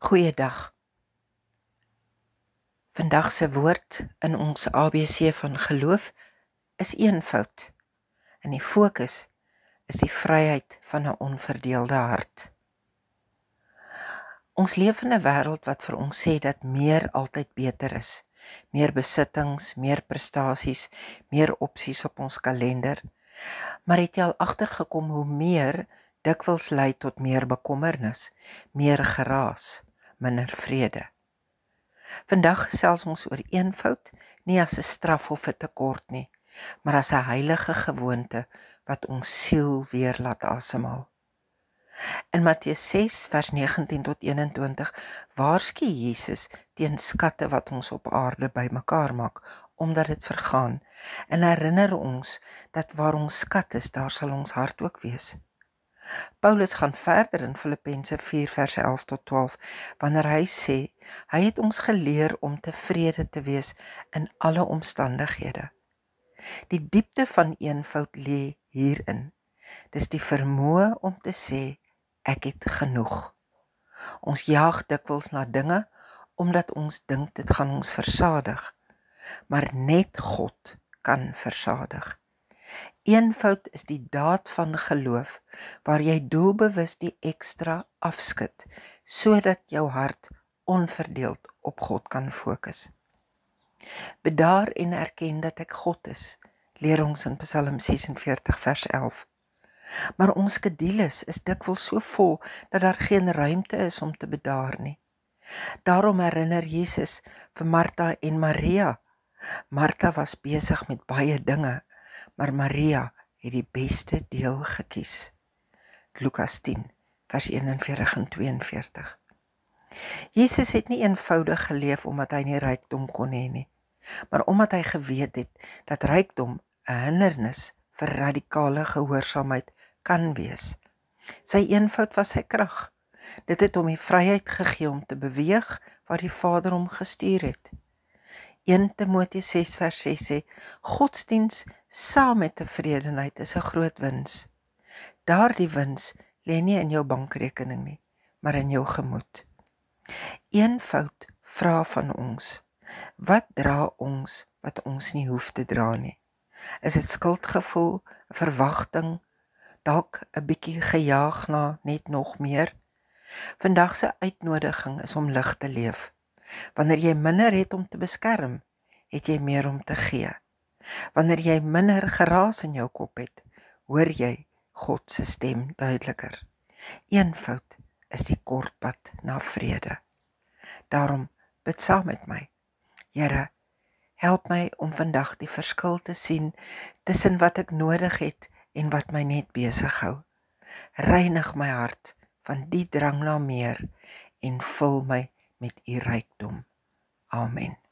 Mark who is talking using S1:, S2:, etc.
S1: Goeiedag. Vandag se woord in ons ABC van geloof is eenvoud. En die fokus is die vryheid van 'n onverdeelde hart. Ons leef in 'n wêreld wat vir ons sê dat meer altyd beter is. Meer besittings, meer prestasies, meer opsies op ons kalender. Maar het jy al agtergekom hoe meer dikwels lei tot meer bekommernis, meer geraas, minder vrede? Vandag gesels ons oor eenvoud, nie as 'n straf of 'n tekort nie, maar as 'n heilige gewoonte wat ons siel weer laat asemhaal. In Matteus 6 vers 19 tot 21 waarsku Jesus teen skatte wat ons op aarde bymekaar maak, omdat dit vergaan, en herinner ons dat waar ons skat is, daar sal ons hart ook wees. Paulus gaan verder in Filippense 4 vers 11 tot 12, wanneer hy sê, hy het ons geleer om tevrede te wees in alle omstandighede. Die diepte van eenvoud lê hierin. Dis die vermoë om te sê, ek het genoeg. Ons jaag dikwels na dinge, omdat ons dink dit gaan ons versadig, maar net God kan versadig. Eenvoud is die daad van geloof, waar jy doelbewus die ekstra afskud, sodat jou hart onverdeeld op God kan fokus. Bedaar en erken dat ek God is, leer ons in Psalm 46 vers 11. Maar ons skedules is dikwels so vol, dat daar geen ruimte is om te bedaar nie. Daarom herinner Jesus vir Martha en Maria. Martha was besig met baie dinge, maar Maria het die beste deel gekies. Lukas 10 vers 41 en 42. Jesus het nie eenvoudig geleef omdat hy nie rykdom kon hê nie, maar omdat hy geweet het dat rykdom 'n hindernis vir radikale gehoorsaamheid kan wees. Sy eenvoud was sy krag. Dit het hom die vryheid gegee om te beweeg waar die Vader hom gestuur het. 1 Timoteus 6 vers 6 sê, godsdiens saam met tevredenheid is 'n groot wins. Daardie wins lê nie in jou bankrekening nie, maar in jou gemoed. Eenvoud vra van ons, wat dra ons wat ons nie hoef te dra nie? Is dit skuldgevoel, 'n verwagting, dalk 'n bietjie gejaag na net nog meer? Vandag se uitnodiging is om lig te leef. Wanneer jy minder het om te beskerm, het jy meer om te gee. Wanneer jy minder geraas in jou kop het, hoor jy God se stem duideliker. Eenvoud is die kort pad na vrede. Daarom bid saam met my. Here, help my om vandag die verskil te sien tussen wat ek nodig het en wat my net besig hou. Reinig my hart van die drang na meer en vul my met u rykdom. Amen.